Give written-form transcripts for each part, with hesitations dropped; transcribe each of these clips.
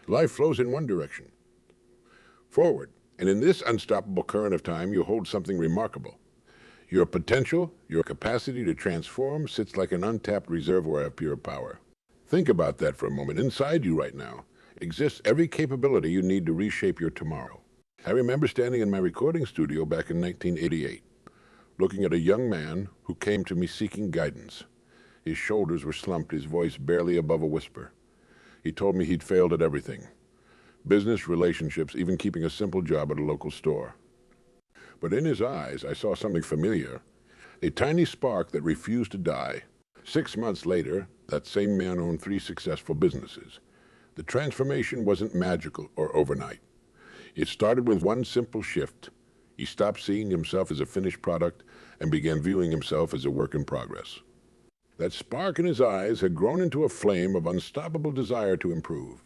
Life flows in one direction, forward. And in this unstoppable current of time, you hold something remarkable. Your potential, your capacity to transform, sits like an untapped reservoir of pure power. Think about that for a moment. Inside you right now exists every capability you need to reshape your tomorrow. I remember standing in my recording studio back in 1988, looking at a young man who came to me seeking guidance. His shoulders were slumped, his voice barely above a whisper. He told me he'd failed at everything. Business, relationships, even keeping a simple job at a local store. But in his eyes, I saw something familiar, a tiny spark that refused to die. 6 months later, that same man owned 3 successful businesses. The transformation wasn't magical or overnight. It started with one simple shift. He stopped seeing himself as a finished product and began viewing himself as a work in progress. That spark in his eyes had grown into a flame of unstoppable desire to improve.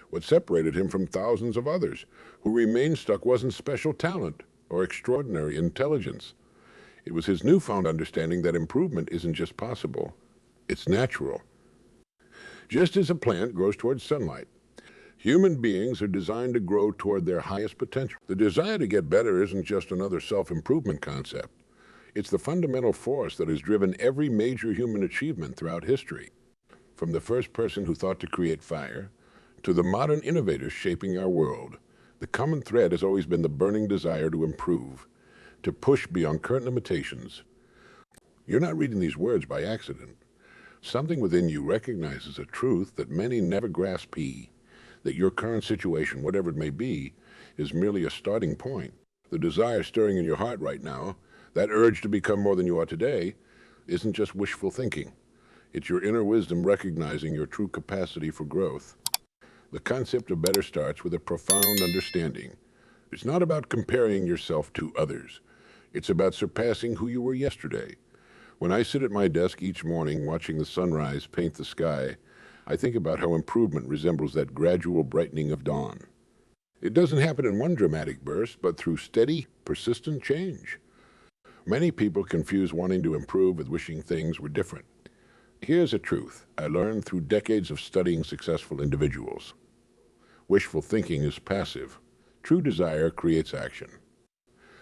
What separated him from thousands of others who remained stuck wasn't special talent or extraordinary intelligence. It was his newfound understanding that improvement isn't just possible, it's natural. Just as a plant grows towards sunlight, human beings are designed to grow toward their highest potential. The desire to get better isn't just another self-improvement concept. It's the fundamental force that has driven every major human achievement throughout history. From the first person who thought to create fire, to the modern innovators shaping our world, the common thread has always been the burning desire to improve, to push beyond current limitations. You're not reading these words by accident. Something within you recognizes a truth that many never grasp, that your current situation, whatever it may be, is merely a starting point. The desire stirring in your heart right now, that urge to become more than you are today, isn't just wishful thinking. It's your inner wisdom recognizing your true capacity for growth. The concept of better starts with a profound understanding. It's not about comparing yourself to others. It's about surpassing who you were yesterday. When I sit at my desk each morning watching the sunrise paint the sky, I think about how improvement resembles that gradual brightening of dawn. It doesn't happen in one dramatic burst, but through steady, persistent change. Many people confuse wanting to improve with wishing things were different. Here's a truth I learned through decades of studying successful individuals. Wishful thinking is passive. True desire creates action.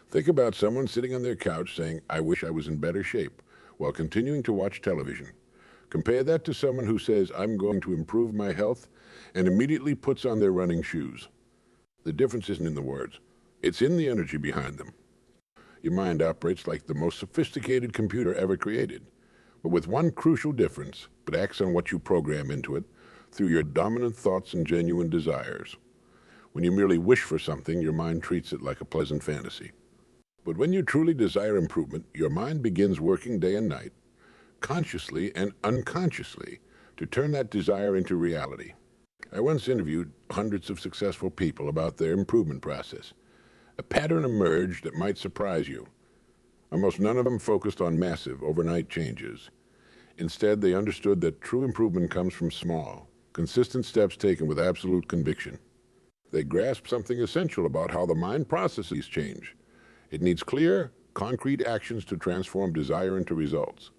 Think about someone sitting on their couch saying, "I wish I was in better shape," while continuing to watch television. Compare that to someone who says, "I'm going to improve my health," and immediately puts on their running shoes. The difference isn't in the words. It's in the energy behind them. Your mind operates like the most sophisticated computer ever created, but with one crucial difference: it acts on what you program into it through your dominant thoughts and genuine desires. When you merely wish for something, your mind treats it like a pleasant fantasy. But when you truly desire improvement, your mind begins working day and night, consciously and unconsciously, to turn that desire into reality. I once interviewed hundreds of successful people about their improvement process. A pattern emerged that might surprise you. Almost none of them focused on massive, overnight changes. Instead, they understood that true improvement comes from small, consistent steps taken with absolute conviction. They grasped something essential about how the mind processes change. It needs clear, concrete actions to transform desire into results.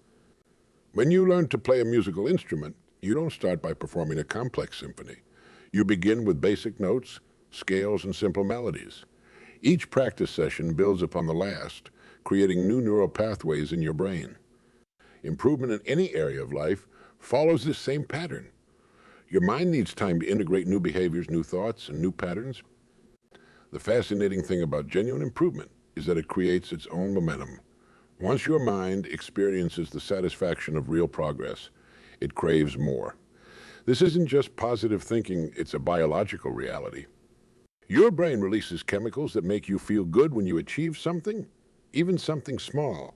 When you learn to play a musical instrument, you don't start by performing a complex symphony. You begin with basic notes, scales, and simple melodies. Each practice session builds upon the last, creating new neural pathways in your brain. Improvement in any area of life follows this same pattern. Your mind needs time to integrate new behaviors, new thoughts, and new patterns. The fascinating thing about genuine improvement is that it creates its own momentum. Once your mind experiences the satisfaction of real progress, it craves more. This isn't just positive thinking, it's a biological reality. Your brain releases chemicals that make you feel good when you achieve something, even something small.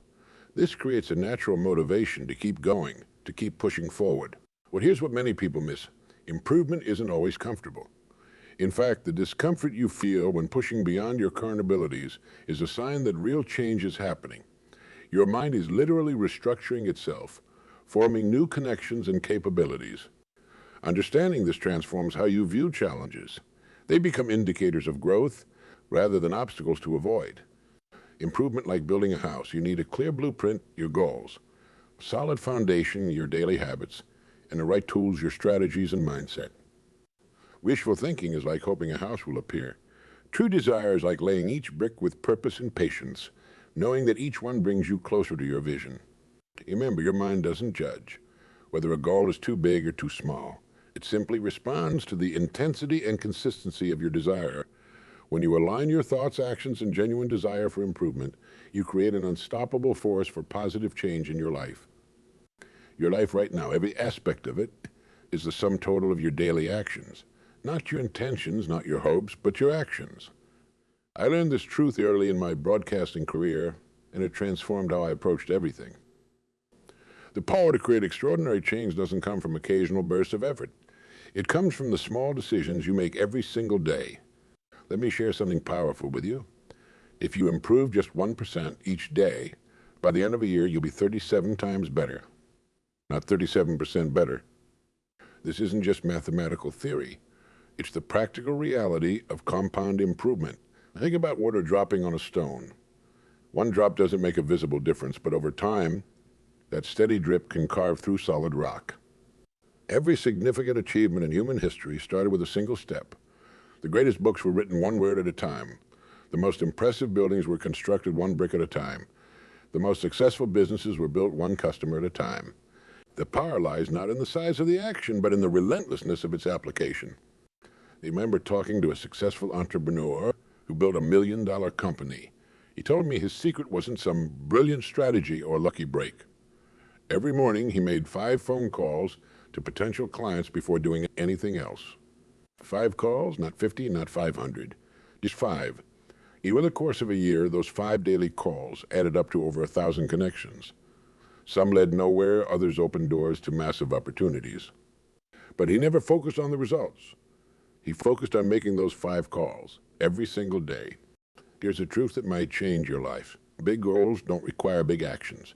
This creates a natural motivation to keep going, to keep pushing forward. Well, here's what many people miss. Improvement isn't always comfortable. In fact, the discomfort you feel when pushing beyond your current abilities is a sign that real change is happening. Your mind is literally restructuring itself, forming new connections and capabilities. Understanding this transforms how you view challenges. They become indicators of growth rather than obstacles to avoid. Improvement, like building a house, you need a clear blueprint, your goals, a solid foundation, your daily habits, and the right tools, your strategies and mindset. Wishful thinking is like hoping a house will appear. True desire is like laying each brick with purpose and patience, knowing that each one brings you closer to your vision. Remember, your mind doesn't judge whether a goal is too big or too small. It simply responds to the intensity and consistency of your desire. When you align your thoughts, actions, and genuine desire for improvement, you create an unstoppable force for positive change in your life. Your life right now, every aspect of it, is the sum total of your daily actions. Not your intentions, not your hopes, but your actions. I learned this truth early in my broadcasting career, and it transformed how I approached everything. The power to create extraordinary change doesn't come from occasional bursts of effort. It comes from the small decisions you make every single day. Let me share something powerful with you. If you improve just 1% each day, by the end of a year, you'll be 37 times better. Not 37% better. This isn't just mathematical theory. It's the practical reality of compound improvement. Think about water dropping on a stone. One drop doesn't make a visible difference, but over time, that steady drip can carve through solid rock. Every significant achievement in human history started with a single step. The greatest books were written one word at a time. The most impressive buildings were constructed one brick at a time. The most successful businesses were built one customer at a time. The power lies not in the size of the action, but in the relentlessness of its application. I remember talking to a successful entrepreneur who built $1 million company. He told me his secret wasn't some brilliant strategy or lucky break. Every morning, he made 5 phone calls to potential clients before doing anything else. 5 calls, not 50, not 500, just 5. Over the course of a year, those 5 daily calls added up to over 1,000 connections. Some led nowhere, others opened doors to massive opportunities. But he never focused on the results. He focused on making those 5 calls every single day. Here's a truth that might change your life. Big goals don't require big actions.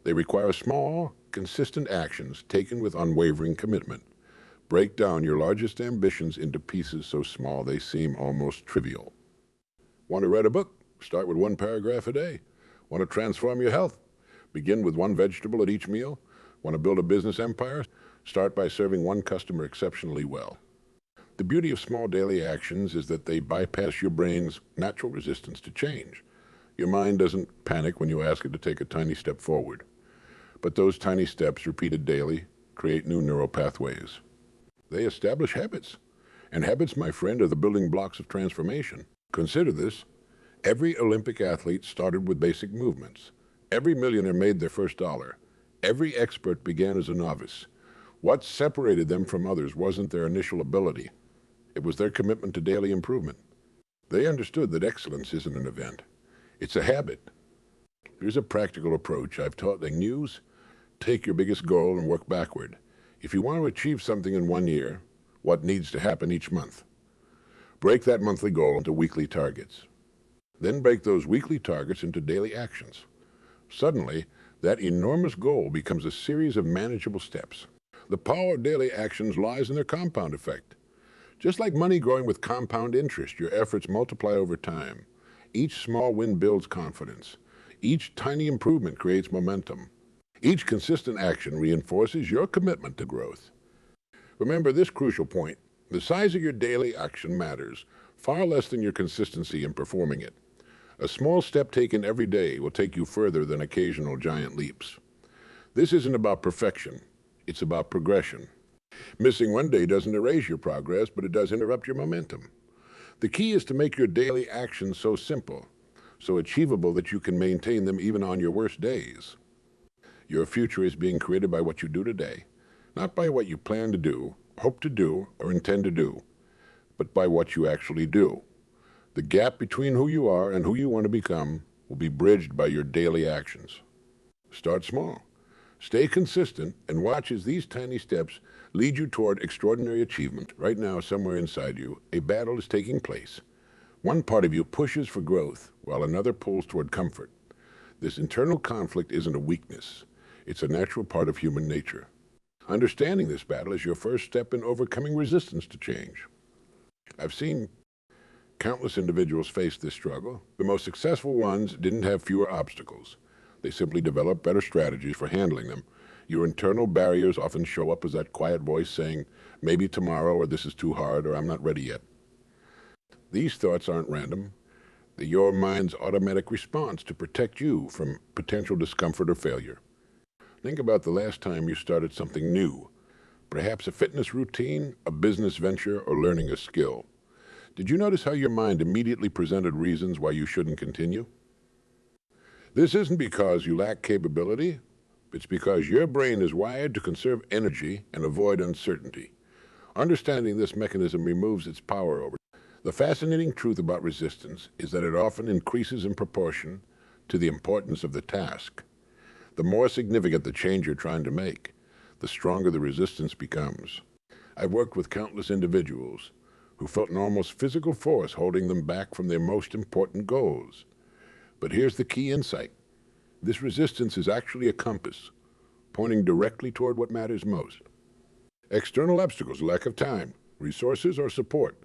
They require small, consistent actions taken with unwavering commitment. Break down your largest ambitions into pieces so small they seem almost trivial. Want to write a book? Start with 1 paragraph a day. Want to transform your health? Begin with 1 vegetable at each meal. Want to build a business empire? Start by serving 1 customer exceptionally well. The beauty of small daily actions is that they bypass your brain's natural resistance to change. Your mind doesn't panic when you ask it to take a tiny step forward. But those tiny steps, repeated daily, create new neural pathways. They establish habits. And habits, my friend, are the building blocks of transformation. Consider this. Every Olympic athlete started with basic movements. Every millionaire made their first dollar. Every expert began as a novice. What separated them from others wasn't their initial ability. It was their commitment to daily improvement. They understood that excellence isn't an event. It's a habit. Here's a practical approach I've taught them use. Take your biggest goal and work backward. If you want to achieve something in 1 year, what needs to happen each month? Break that monthly goal into weekly targets. Then break those weekly targets into daily actions. Suddenly, that enormous goal becomes a series of manageable steps. The power of daily actions lies in their compound effect. Just like money growing with compound interest, your efforts multiply over time. Each small win builds confidence. Each tiny improvement creates momentum. Each consistent action reinforces your commitment to growth. Remember this crucial point. The size of your daily action matters far less than your consistency in performing it. A small step taken every day will take you further than occasional giant leaps. This isn't about perfection. It's about progression. Missing 1 day doesn't erase your progress, but it does interrupt your momentum. The key is to make your daily actions so simple, so achievable that you can maintain them even on your worst days. Your future is being created by what you do today, not by what you plan to do, hope to do, or intend to do, but by what you actually do. The gap between who you are and who you want to become will be bridged by your daily actions. Start small. Stay consistent and watch as these tiny steps lead you toward extraordinary achievement. Right now, somewhere inside you, a battle is taking place. One part of you pushes for growth, while another pulls toward comfort. This internal conflict isn't a weakness. It's a natural part of human nature. Understanding this battle is your first step in overcoming resistance to change. I've seen countless individuals face this struggle. The most successful ones didn't have fewer obstacles. They simply developed better strategies for handling them. Your internal barriers often show up as that quiet voice saying, maybe tomorrow, or this is too hard, or I'm not ready yet. These thoughts aren't random. They're your mind's automatic response to protect you from potential discomfort or failure. Think about the last time you started something new, perhaps a fitness routine, a business venture, or learning a skill. Did you notice how your mind immediately presented reasons why you shouldn't continue? This isn't because you lack capability. It's because your brain is wired to conserve energy and avoid uncertainty. Understanding this mechanism removes its power over it. The fascinating truth about resistance is that it often increases in proportion to the importance of the task. The more significant the change you're trying to make, the stronger the resistance becomes. I've worked with countless individuals who felt an almost physical force holding them back from their most important goals. But here's the key insight. This resistance is actually a compass, pointing directly toward what matters most. External obstacles, lack of time, resources, or support,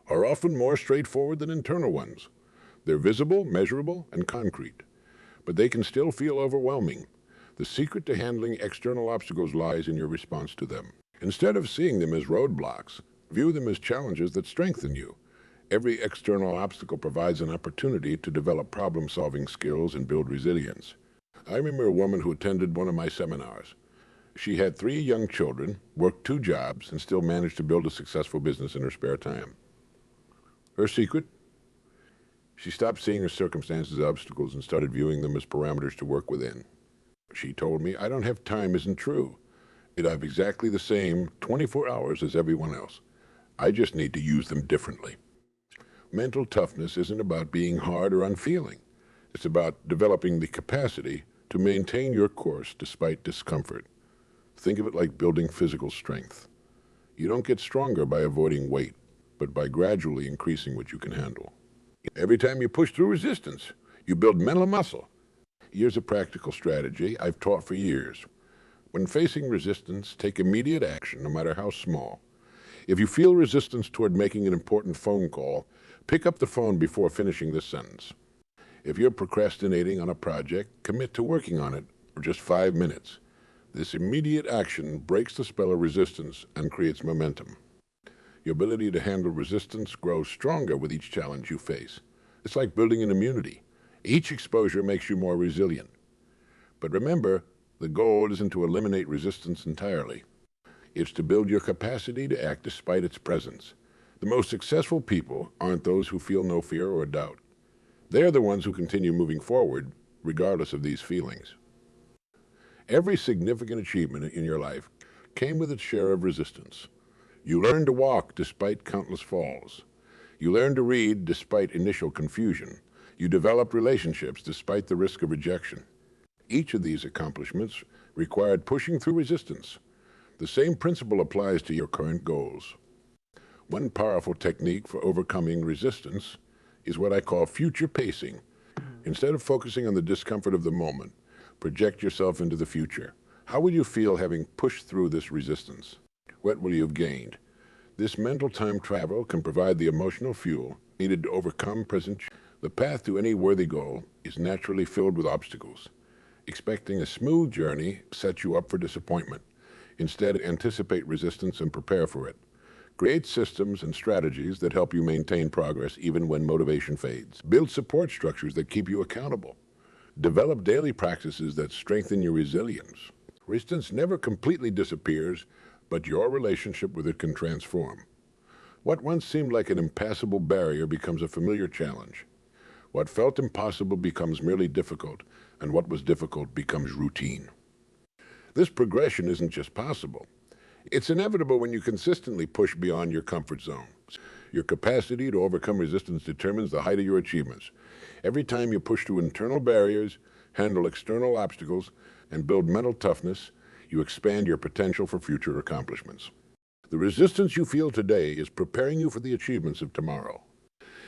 are often more straightforward than internal ones. They're visible, measurable, and concrete, but they can still feel overwhelming. The secret to handling external obstacles lies in your response to them. Instead of seeing them as roadblocks, view them as challenges that strengthen you. Every external obstacle provides an opportunity to develop problem-solving skills and build resilience. I remember a woman who attended one of my seminars. She had 3 young children, worked 2 jobs, and still managed to build a successful business in her spare time. Her secret? She stopped seeing her circumstances as obstacles and started viewing them as parameters to work within. She told me, "I don't have time" isn't true. I have exactly the same 24 hours as everyone else. I just need to use them differently. Mental toughness isn't about being hard or unfeeling. It's about developing the capacity to maintain your course despite discomfort. Think of it like building physical strength. You don't get stronger by avoiding weight, but by gradually increasing what you can handle. Every time you push through resistance, you build mental muscle. Here's a practical strategy I've taught for years. When facing resistance, take immediate action, no matter how small. If you feel resistance toward making an important phone call, pick up the phone before finishing this sentence. If you're procrastinating on a project, commit to working on it for just 5 minutes. This immediate action breaks the spell of resistance and creates momentum. Your ability to handle resistance grows stronger with each challenge you face. It's like building an immunity. Each exposure makes you more resilient. But remember, the goal isn't to eliminate resistance entirely. It's to build your capacity to act despite its presence. The most successful people aren't those who feel no fear or doubt. They're the ones who continue moving forward, regardless of these feelings. Every significant achievement in your life came with its share of resistance. You learned to walk despite countless falls. You learned to read despite initial confusion. You developed relationships despite the risk of rejection. Each of these accomplishments required pushing through resistance. The same principle applies to your current goals. One powerful technique for overcoming resistance is what I call future pacing. Instead of focusing on the discomfort of the moment, project yourself into the future. How will you feel having pushed through this resistance? What will you have gained? This mental time travel can provide the emotional fuel needed to overcome present challenges. The path to any worthy goal is naturally filled with obstacles. Expecting a smooth journey sets you up for disappointment. Instead, anticipate resistance and prepare for it. Create systems and strategies that help you maintain progress even when motivation fades. Build support structures that keep you accountable. Develop daily practices that strengthen your resilience. Resistance never completely disappears, but your relationship with it can transform. What once seemed like an impassable barrier becomes a familiar challenge. What felt impossible becomes merely difficult, and what was difficult becomes routine. This progression isn't just possible. It's inevitable when you consistently push beyond your comfort zone. Your capacity to overcome resistance determines the height of your achievements. Every time you push through internal barriers, handle external obstacles, and build mental toughness, you expand your potential for future accomplishments. The resistance you feel today is preparing you for the achievements of tomorrow.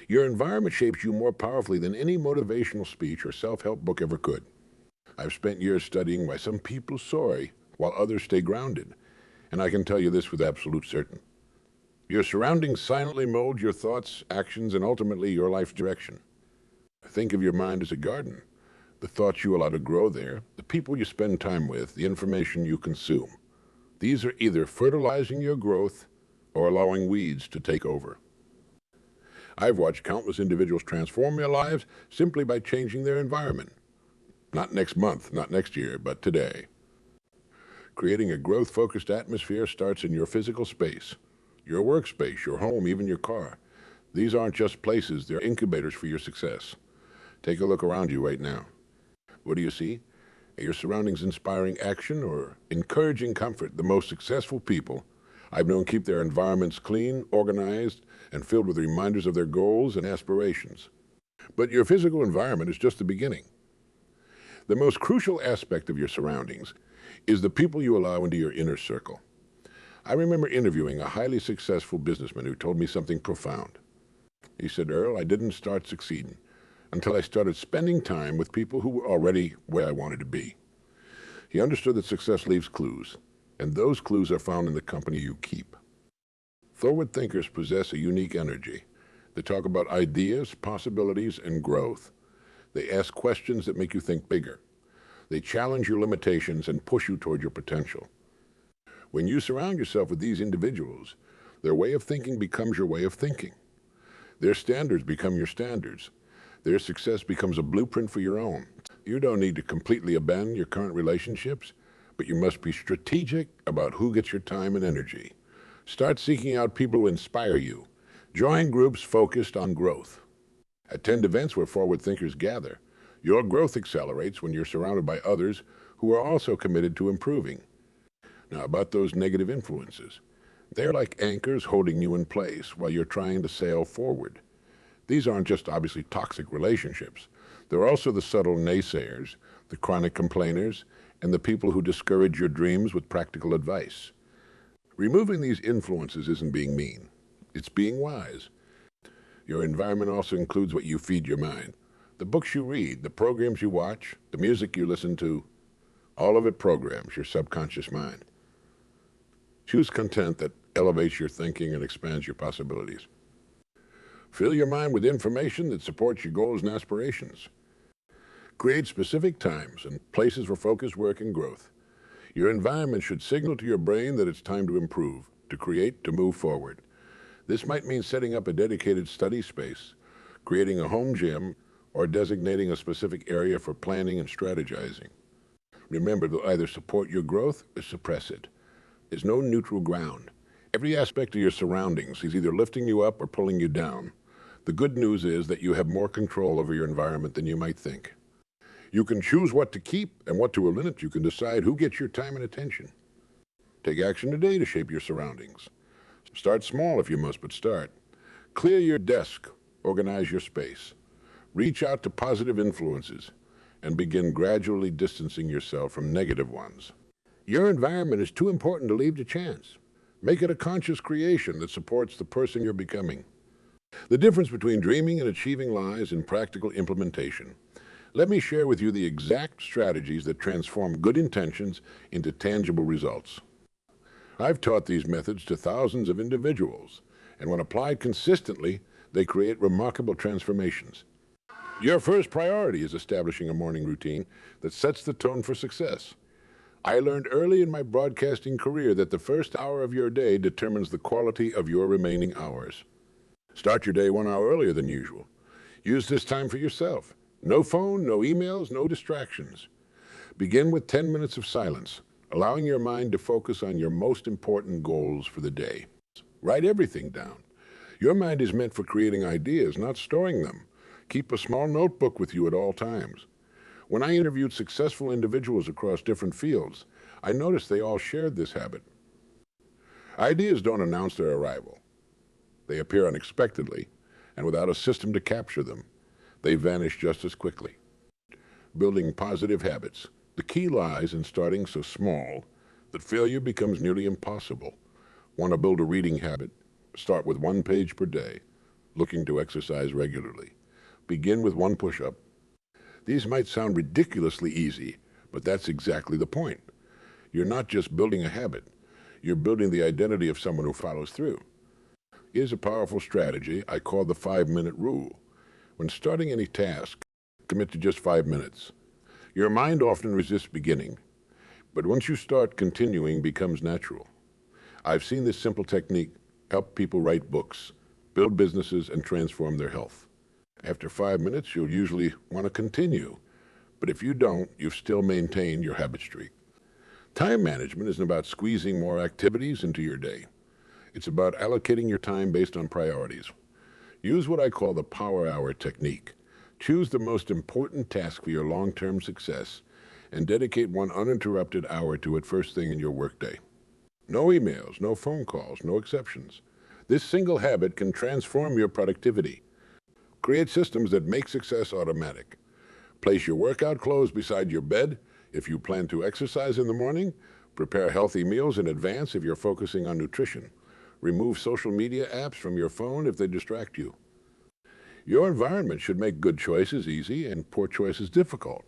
Your environment shapes you more powerfully than any motivational speech or self-help book ever could. I've spent years studying why some people soar while others stay grounded, and I can tell you this with absolute certainty. Your surroundings silently mold your thoughts, actions, and ultimately your life's direction. Think of your mind as a garden. the thoughts you allow to grow there, the people you spend time with, the information you consume. These are either fertilizing your growth or allowing weeds to take over. I've watched countless individuals transform their lives simply by changing their environment. Not next month, not next year, but today. Creating a growth-focused atmosphere starts in your physical space, your workspace, your home, even your car. These aren't just places, they're incubators for your success. Take a look around you right now. What do you see? Are your surroundings inspiring action or encouraging comfort? The most successful people I've known keep their environments clean, organized, and filled with reminders of their goals and aspirations. But your physical environment is just the beginning. The most crucial aspect of your surroundings is the people you allow into your inner circle. I remember interviewing a highly successful businessman who told me something profound. He said, "Earl, I didn't start succeeding until I started spending time with people who were already where I wanted to be." He understood that success leaves clues, and those clues are found in the company you keep. Forward thinkers possess a unique energy. They talk about ideas, possibilities, and growth. They ask questions that make you think bigger. They challenge your limitations and push you toward your potential. When you surround yourself with these individuals, their way of thinking becomes your way of thinking. Their standards become your standards. Their success becomes a blueprint for your own. You don't need to completely abandon your current relationships, but you must be strategic about who gets your time and energy. Start seeking out people who inspire you. Join groups focused on growth. Attend events where forward thinkers gather. Your growth accelerates when you're surrounded by others who are also committed to improving. Now, about those negative influences. They're like anchors holding you in place while you're trying to sail forward. These aren't just obviously toxic relationships. They're also the subtle naysayers, the chronic complainers, and the people who discourage your dreams with practical advice. Removing these influences isn't being mean. It's being wise. Your environment also includes what you feed your mind. The books you read, the programs you watch, the music you listen to, all of it programs your subconscious mind. Choose content that elevates your thinking and expands your possibilities. Fill your mind with information that supports your goals and aspirations. Create specific times and places for focused work and growth. Your environment should signal to your brain that it's time to improve, to create, to move forward. This might mean setting up a dedicated study space, creating a home gym, or designating a specific area for planning and strategizing. Remember, they'll either support your growth or suppress it. There's no neutral ground. Every aspect of your surroundings is either lifting you up or pulling you down. The good news is that you have more control over your environment than you might think. You can choose what to keep and what to eliminate. You can decide who gets your time and attention. Take action today to shape your surroundings. Start small if you must, but start. Clear your desk. Organize your space. Reach out to positive influences and begin gradually distancing yourself from negative ones. Your environment is too important to leave to chance. Make it a conscious creation that supports the person you're becoming. The difference between dreaming and achieving lies in practical implementation. Let me share with you the exact strategies that transform good intentions into tangible results. I've taught these methods to thousands of individuals, and when applied consistently, they create remarkable transformations. Your first priority is establishing a morning routine that sets the tone for success. I learned early in my broadcasting career that the first hour of your day determines the quality of your remaining hours. Start your day 1 hour earlier than usual. Use this time for yourself. No phone, no emails, no distractions. Begin with 10 minutes of silence, allowing your mind to focus on your most important goals for the day. Write everything down. Your mind is meant for creating ideas, not storing them. Keep a small notebook with you at all times. When I interviewed successful individuals across different fields, I noticed they all shared this habit. Ideas don't announce their arrival. They appear unexpectedly, and without a system to capture them, they vanish just as quickly. Building positive habits. The key lies in starting so small that failure becomes nearly impossible. Want to build a reading habit? Start with 1 page per day. Looking to exercise regularly? Begin with 1 push-up. These might sound ridiculously easy, but that's exactly the point. You're not just building a habit. You're building the identity of someone who follows through. Here's a powerful strategy I call the 5-minute rule. When starting any task, commit to just 5 minutes. Your mind often resists beginning, but once you start, continuing becomes natural. I've seen this simple technique help people write books, build businesses, and transform their health. After 5 minutes, you'll usually want to continue, but if you don't, you've still maintained your habit streak. Time management isn't about squeezing more activities into your day. It's about allocating your time based on priorities. Use what I call the power hour technique. Choose the most important task for your long-term success and dedicate one uninterrupted hour to it first thing in your workday. No emails, no phone calls, no exceptions. This single habit can transform your productivity. Create systems that make success automatic. Place your workout clothes beside your bed if you plan to exercise in the morning. Prepare healthy meals in advance if you're focusing on nutrition. Remove social media apps from your phone if they distract you. Your environment should make good choices easy and poor choices difficult.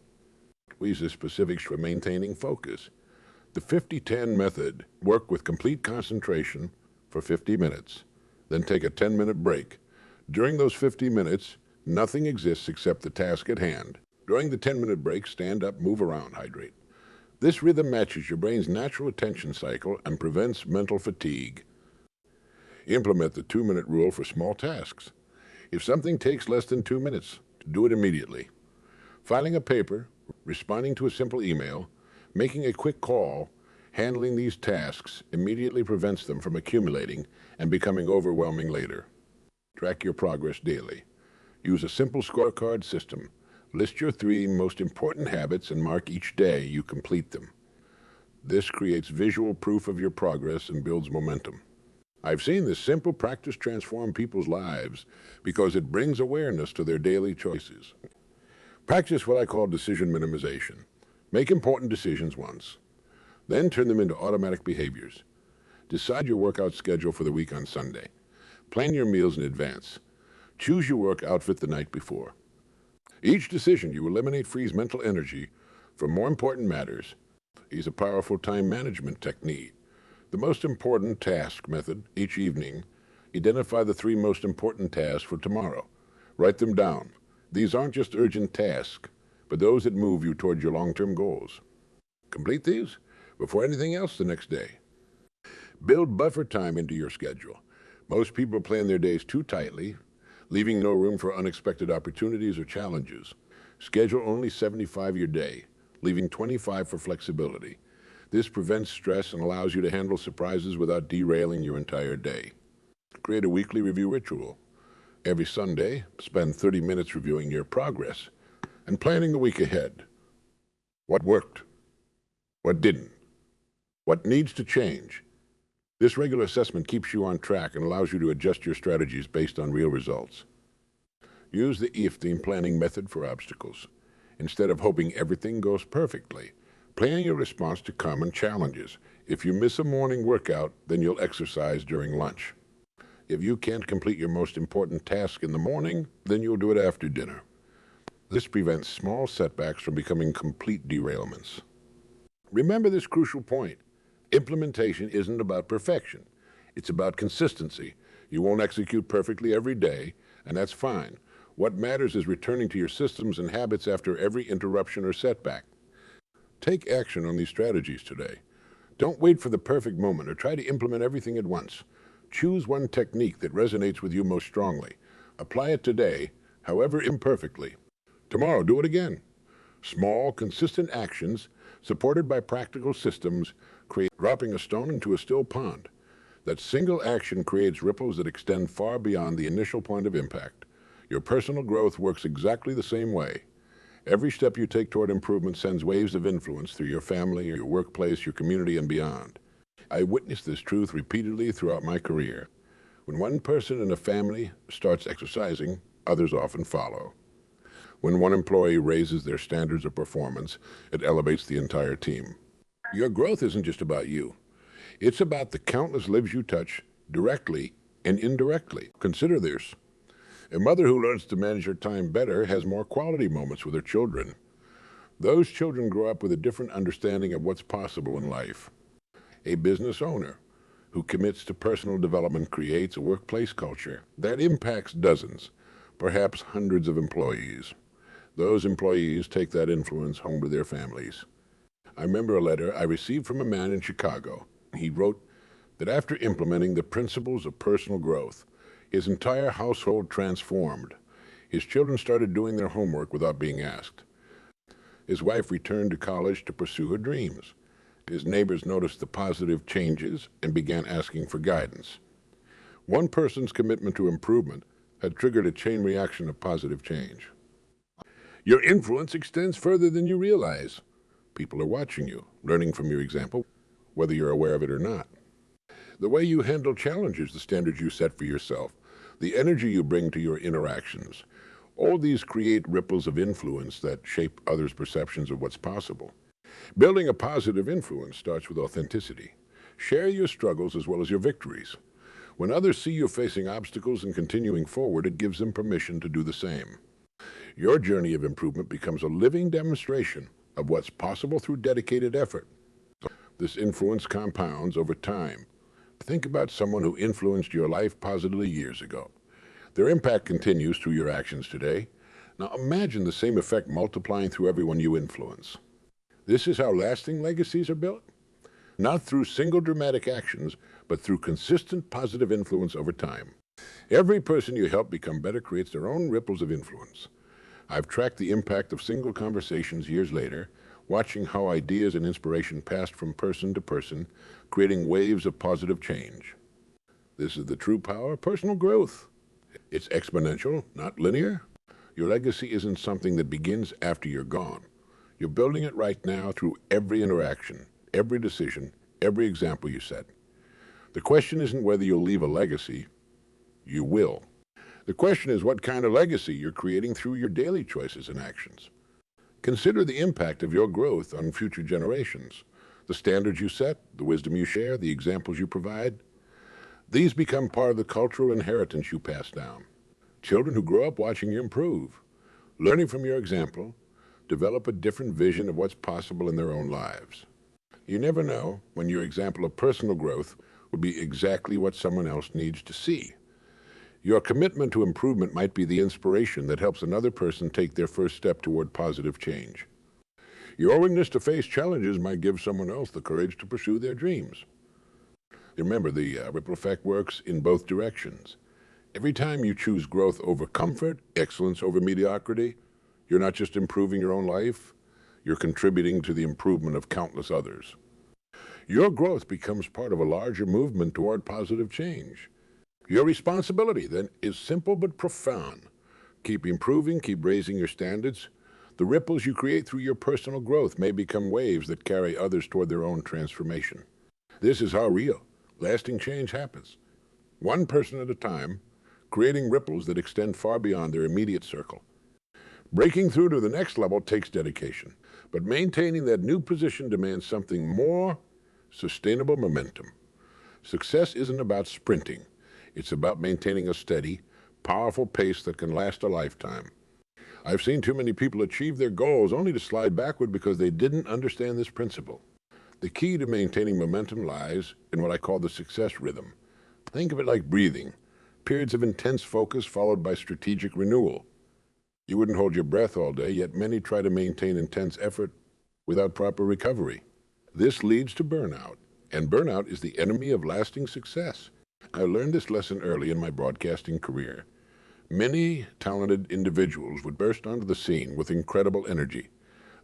We use the specifics for maintaining focus. The 50-10 method: work with complete concentration for 50 minutes, then take a 10-minute break. During those 50 minutes, nothing exists except the task at hand. During the 10-minute break, stand up, move around, hydrate. This rhythm matches your brain's natural attention cycle and prevents mental fatigue. Implement the 2-minute rule for small tasks. If something takes less than 2 minutes, do it immediately. Filing a paper, responding to a simple email, making a quick call, handling these tasks immediately prevents them from accumulating and becoming overwhelming later. Track your progress daily. Use a simple scorecard system. List your 3 most important habits and mark each day you complete them. This creates visual proof of your progress and builds momentum. I've seen this simple practice transform people's lives because it brings awareness to their daily choices. Practice what I call decision minimization. Make important decisions once, then turn them into automatic behaviors. Decide your workout schedule for the week on Sunday. Plan your meals in advance. Choose your work outfit the night before. Each decision you eliminate frees mental energy for more important matters. Use a powerful time management technique. The most important task method: each evening, identify the 3 most important tasks for tomorrow. Write them down. These aren't just urgent tasks, but those that move you toward your long-term goals. Complete these before anything else the next day. Build buffer time into your schedule. Most people plan their days too tightly, leaving no room for unexpected opportunities or challenges. Schedule only 75 your day, leaving 25 for flexibility. This prevents stress and allows you to handle surprises without derailing your entire day. Create a weekly review ritual. Every Sunday, spend 30 minutes reviewing your progress and planning the week ahead. What worked? What didn't? What needs to change? This regular assessment keeps you on track and allows you to adjust your strategies based on real results. Use the EF-theme planning method for obstacles. Instead of hoping everything goes perfectly, plan your response to common challenges. If you miss a morning workout, then you'll exercise during lunch. If you can't complete your most important task in the morning, then you'll do it after dinner. This prevents small setbacks from becoming complete derailments. Remember this crucial point. Implementation isn't about perfection. It's about consistency. You won't execute perfectly every day, and that's fine. What matters is returning to your systems and habits after every interruption or setback. Take action on these strategies today. Don't wait for the perfect moment or try to implement everything at once. Choose one technique that resonates with you most strongly. Apply it today, however imperfectly. Tomorrow, do it again. Small, consistent actions, supported by practical systems, create dropping a stone into a still pond. That single action creates ripples that extend far beyond the initial point of impact. Your personal growth works exactly the same way. Every step you take toward improvement sends waves of influence through your family, your workplace, your community, and beyond. I witnessed this truth repeatedly throughout my career. When one person in a family starts exercising, others often follow. When one employee raises their standards of performance, it elevates the entire team. Your growth isn't just about you. It's about the countless lives you touch, directly and indirectly. Consider this. A mother who learns to manage her time better has more quality moments with her children. Those children grow up with a different understanding of what's possible in life. A business owner who commits to personal development creates a workplace culture that impacts dozens, perhaps hundreds of employees. Those employees take that influence home to their families. I remember a letter I received from a man in Chicago. He wrote that after implementing the principles of personal growth, his entire household transformed. His children started doing their homework without being asked. His wife returned to college to pursue her dreams. His neighbors noticed the positive changes and began asking for guidance. One person's commitment to improvement had triggered a chain reaction of positive change. Your influence extends further than you realize. People are watching you, learning from your example, whether you're aware of it or not. The way you handle challenges, the standards you set for yourself, the energy you bring to your interactions, all these create ripples of influence that shape others' perceptions of what's possible. Building a positive influence starts with authenticity. Share your struggles as well as your victories. When others see you facing obstacles and continuing forward, it gives them permission to do the same. Your journey of improvement becomes a living demonstration of what's possible through dedicated effort. This influence compounds over time. Think about someone who influenced your life positively years ago. Their impact continues through your actions today. Now imagine the same effect multiplying through everyone you influence. This is how lasting legacies are built. Not through single dramatic actions, but through consistent positive influence over time. Every person you help become better creates their own ripples of influence. I've tracked the impact of single conversations years later, watching how ideas and inspiration passed from person to person, creating waves of positive change. This is the true power of personal growth. It's exponential, not linear. Your legacy isn't something that begins after you're gone. You're building it right now through every interaction, every decision, every example you set. The question isn't whether you'll leave a legacy. You will. The question is what kind of legacy you're creating through your daily choices and actions. Consider the impact of your growth on future generations. The standards you set, the wisdom you share, the examples you provide. These become part of the cultural inheritance you pass down. Children who grow up watching you improve, learning from your example, develop a different vision of what's possible in their own lives. You never know when your example of personal growth will be exactly what someone else needs to see. Your commitment to improvement might be the inspiration that helps another person take their first step toward positive change. Your willingness to face challenges might give someone else the courage to pursue their dreams. Remember, the ripple effect works in both directions. Every time you choose growth over comfort, excellence over mediocrity, you're not just improving your own life, you're contributing to the improvement of countless others. Your growth becomes part of a larger movement toward positive change. Your responsibility, then, is simple but profound. Keep improving, keep raising your standards. The ripples you create through your personal growth may become waves that carry others toward their own transformation. This is how real, lasting change happens. One person at a time, creating ripples that extend far beyond their immediate circle. Breaking through to the next level takes dedication, but maintaining that new position demands something more: sustainable momentum. Success isn't about sprinting. It's about maintaining a steady, powerful pace that can last a lifetime. I've seen too many people achieve their goals only to slide backward because they didn't understand this principle. The key to maintaining momentum lies in what I call the success rhythm. Think of it like breathing, periods of intense focus followed by strategic renewal. You wouldn't hold your breath all day, yet many try to maintain intense effort without proper recovery. This leads to burnout, and burnout is the enemy of lasting success. I learned this lesson early in my broadcasting career. Many talented individuals would burst onto the scene with incredible energy,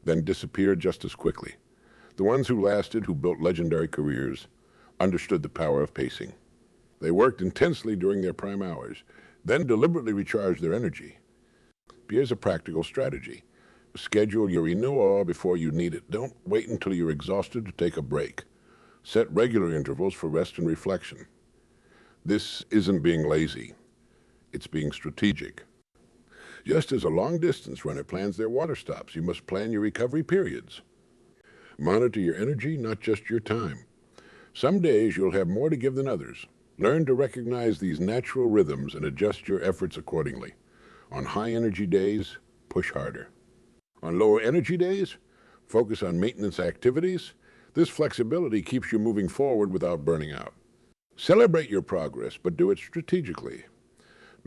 then disappear just as quickly. The ones who lasted, who built legendary careers, understood the power of pacing. They worked intensely during their prime hours, then deliberately recharged their energy. Here's a practical strategy. Schedule your renewal before you need it. Don't wait until you're exhausted to take a break. Set regular intervals for rest and reflection. This isn't being lazy. It's being strategic. Just as a long-distance runner plans their water stops, you must plan your recovery periods. Monitor your energy, not just your time. Some days you'll have more to give than others. Learn to recognize these natural rhythms and adjust your efforts accordingly. On high-energy days, push harder. On lower energy days, focus on maintenance activities. This flexibility keeps you moving forward without burning out. Celebrate your progress, but do it strategically.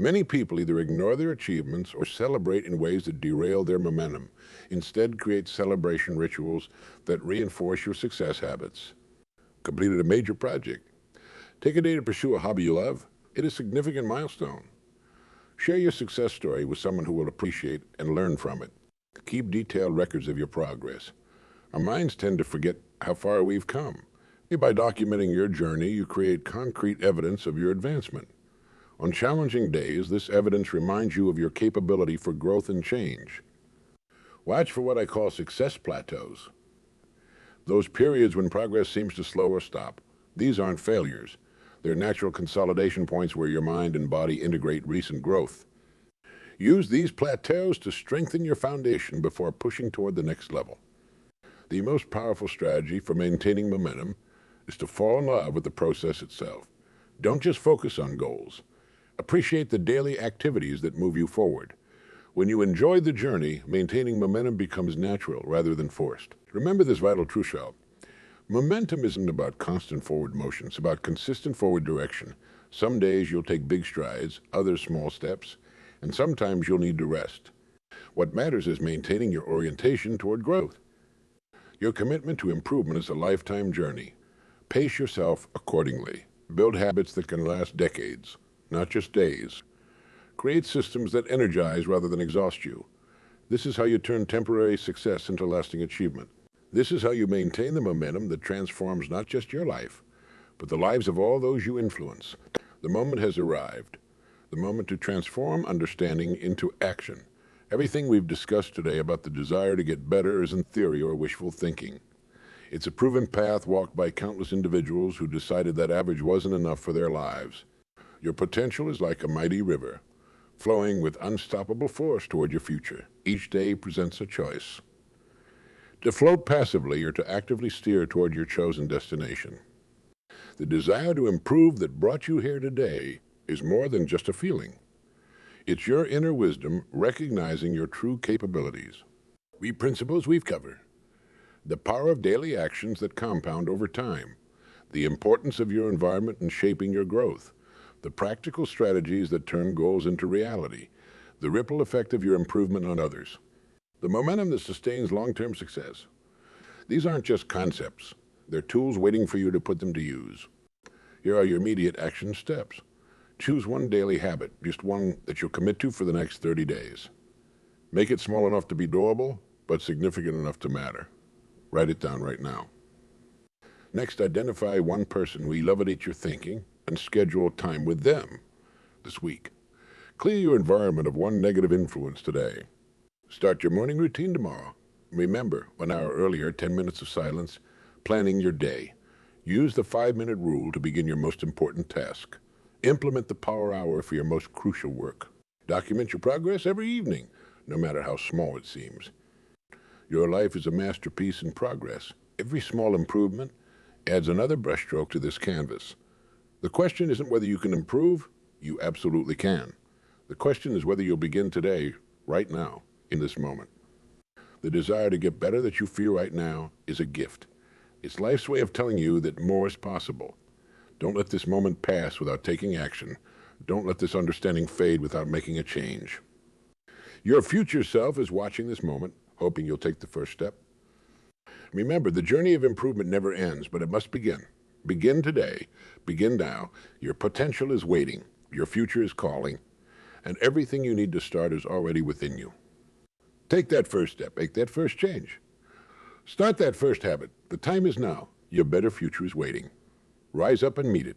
Many people either ignore their achievements or celebrate in ways that derail their momentum. Instead, create celebration rituals that reinforce your success habits. Completed a major project. Take a day to pursue a hobby you love. It is a significant milestone. Share your success story with someone who will appreciate and learn from it. Keep detailed records of your progress. Our minds tend to forget how far we've come. By documenting your journey, you create concrete evidence of your advancement. On challenging days, this evidence reminds you of your capability for growth and change. Watch for what I call success plateaus. Those periods when progress seems to slow or stop. These aren't failures. They're natural consolidation points where your mind and body integrate recent growth. Use these plateaus to strengthen your foundation before pushing toward the next level. The most powerful strategy for maintaining momentum is to fall in love with the process itself. Don't just focus on goals. Appreciate the daily activities that move you forward. When you enjoy the journey, maintaining momentum becomes natural rather than forced. Remember this vital truth, y'all. Momentum isn't about constant forward motion. It's about consistent forward direction. Some days you'll take big strides, others small steps, and sometimes you'll need to rest. What matters is maintaining your orientation toward growth. Your commitment to improvement is a lifetime journey. Pace yourself accordingly. Build habits that can last decades, not just days. Create systems that energize rather than exhaust you. This is how you turn temporary success into lasting achievement. This is how you maintain the momentum that transforms not just your life, but the lives of all those you influence. The moment has arrived. The moment to transform understanding into action. Everything we've discussed today about the desire to get better isn't theory or wishful thinking. It's a proven path walked by countless individuals who decided that average wasn't enough for their lives. Your potential is like a mighty river, flowing with unstoppable force toward your future. Each day presents a choice. To float passively or to actively steer toward your chosen destination. The desire to improve that brought you here today is more than just a feeling. It's your inner wisdom recognizing your true capabilities. Principles we've covered. The power of daily actions that compound over time. The importance of your environment in shaping your growth. The practical strategies that turn goals into reality. The ripple effect of your improvement on others. The momentum that sustains long-term success. These aren't just concepts. They're tools waiting for you to put them to use. Here are your immediate action steps. Choose one daily habit, just one that you'll commit to for the next 30 days. Make it small enough to be doable, but significant enough to matter. Write it down right now. Next, identify one person who elevates your thinking and schedule time with them this week. Clear your environment of one negative influence today. Start your morning routine tomorrow. Remember, 1 hour earlier, 10 minutes of silence, planning your day. Use the 5-minute rule to begin your most important task. Implement the power hour for your most crucial work. Document your progress every evening, no matter how small it seems. Your life is a masterpiece in progress. Every small improvement adds another brushstroke to this canvas. The question isn't whether you can improve. You absolutely can. The question is whether you'll begin today, right now, in this moment. The desire to get better that you feel right now is a gift. It's life's way of telling you that more is possible. Don't let this moment pass without taking action. Don't let this understanding fade without making a change. Your future self is watching this moment, hoping you'll take the first step. Remember, the journey of improvement never ends, but it must begin. Begin today. Begin now. Your potential is waiting. Your future is calling. And everything you need to start is already within you. Take that first step. Make that first change. Start that first habit. The time is now. Your better future is waiting. Rise up and meet it.